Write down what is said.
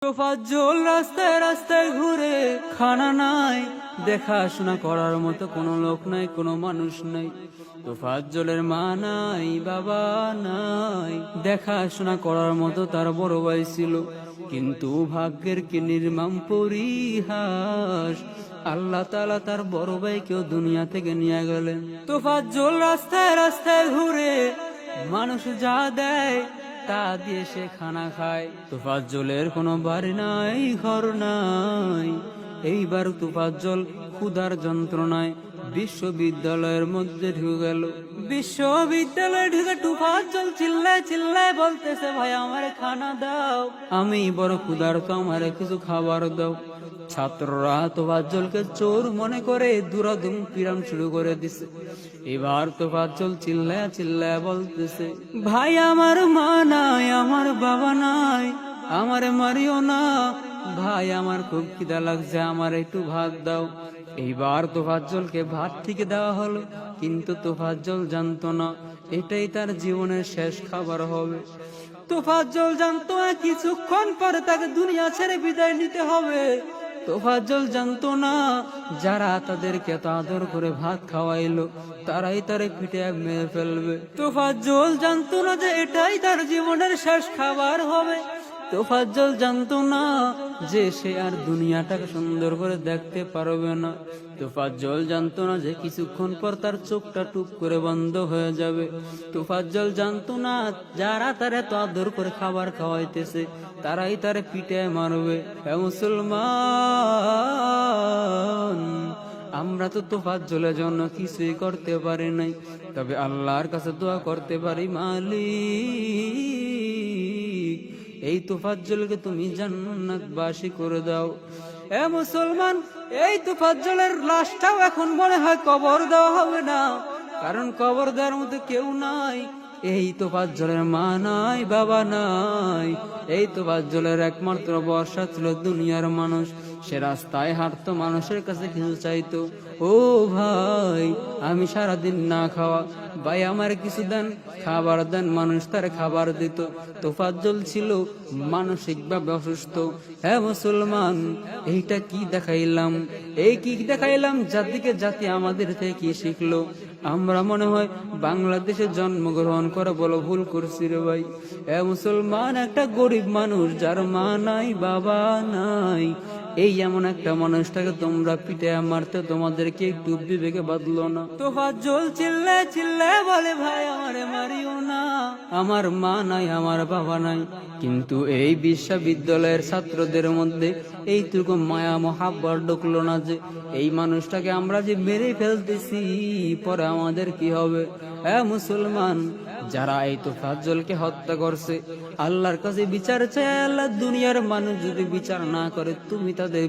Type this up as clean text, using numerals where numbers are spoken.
তোফাজ্জল রাস্তায় রাস্তায় ঘুরে, খানা নাই, দেখাশোনা করার মতো কোনো লোক নাই, কোনো মানুষ নাই। তোফাজ্জলের মা নাই, বাবা নাই, দেখাশোনা করার মতো তার বড় ভাই ছিল, কিন্তু ভাগ্যের কি নির্মম পরিহাস, আল্লাহ তাআলা তার বড় ভাইকেও দুনিয়া থেকে নিয়ে গেলেন। তোফাজ্জল রাস্তায় রাস্তায় ঘুরে, মানুষ যা দেয় তা দিয়ে সে খানা খায়। তোফাজ্জলের কোনো বাড়ি নাই, ঘর নাই। এইবার তোফাজ্জল ক্ষুধার যন্ত্রণায় বিশ্ববিদ্যালয়ের মধ্যে ঢুকে গেল। বিশ্ববিদ্যালয়ে ঢুকে তোফাজ্জল চিল্লায় চিল্লায় বলতেছে, ভাই আমারে খানা দাও, আমি বড় ক্ষুধার্ত, আমারে কিছু খাবার দাও। ছাত্ররা তোফাজ্জলকে চোর মনে করে দুরাদুম পিরাম শুরু করে দিছে। এবার তোফাজ্জল চিল্লায়া চিল্লায়া বলতেছে, ভাই আমার মা নাই, আমার বাবা নাই, আমারে মারিও না, ভাই আমার খুব খিদা লাগছে, আমার একটু ভাত দাও। এইবার তোফাজ্জলকে ভাত ঠিক দেওয়া হলো, কিন্তু তোফাজ্জল জানতো না এটাই তার জীবনের শেষ খাবার হবে। তোফাজ্জল জানতো না কিছুক্ষণ পরে তাকে দুনিয়া ছেড়ে বিদায় নিতে হবে। তোফাজ্জল জানতো না যারা তাদেরকে এত আদর করে ভাত খাওয়াইলো তারাই তারে পিঠে মেরে ফেলবে। তোফাজ্জল জানতো না যে এটাই তার জীবনের শেষ খাবার হবে। তোফাজ্জল জানতো না যে সে আর দুনিয়াটাকে সুন্দর করে দেখতে পারবে না। তোফাজ্জল জানতো না যে কিছুক্ষণ পর তার চোখটা টুপ করে বন্ধ হয়ে যাবে। তোফাজ্জল জানতো না যারা তার এত আদর করে খাবার খাওয়াইতেছে তারাই তারে পিঠে মারবে। হে মুসলমান, আমরা তো তোফাজ্জলের জন্য কিছুই করতে পারি নাই, তবে আল্লাহর কাছে দোয়া করতে পারি, মালিক এই তোফাজ্জলকে তুমি জান্নাতবাসী করে দাও। এ মুসলমান, এই তোফাজ্জলের লাশটাও এখন মনে হয় কবর দেওয়া হবে না, কারণ কবর দেওয়ার মতো কেউ নাই। এই তোফাজ্জলের মা নাই, বাবা নাই। এই তোফাজ্জলের একমাত্র ভরসা ছিল দুনিয়ার মানুষ। সে রাস্তায় হাঁটতো, মানুষের কাছে কিছু চাইতো, ও ভাই আমি সারাদিন না খাওয়া, ভাই আমার কিছু দেন, খাবার দেন। মানুষ তার খাবার দিত। তোফাজ্জল ছিল মানসিকভাবে অসুস্থ। হ্যাঁ মুসলমান, এইটা কি দেখাইলাম, এই কি দেখাইলাম, জাতিকে জাতি আমাদের থেকে কি শিখলো? আমরা মনে হয় বাংলাদেশে জন্মগ্রহণ করা বলো ভুল করছি রে ভাই। এ মুসলমান, একটা গরিব মানুষ যার মা নাই, বাবা নাই, এই এমন একটা মানুষটাকে তোমরা পিঠে মারতে তোমাদেরকে একটু বিবেকে বাঁধলো না? তোফাজ্জল চিল্লায় চিল্লায় বলে, ভাই আমারে মারিও না, আমার মা নাই, আমার বাবা নাই। কিন্তু এই বিশ্ববিদ্যালয়ের ছাত্রদের মধ্যে এইটুকু মায়া মহাব্বত ঢুকলো না যে এই মানুষটাকে আমরা যে মেরে ফেলতেছি, পরে আমাদের কি হবে? হ্যাঁ মুসলমান, যারা এই তোফাজ্জলকে হত্যা করছে আল্লাহর কাছে বিচার চায়। আল্লাহ দুনিয়ার মানুষ যদি বিচার না করে, তুমি তাদের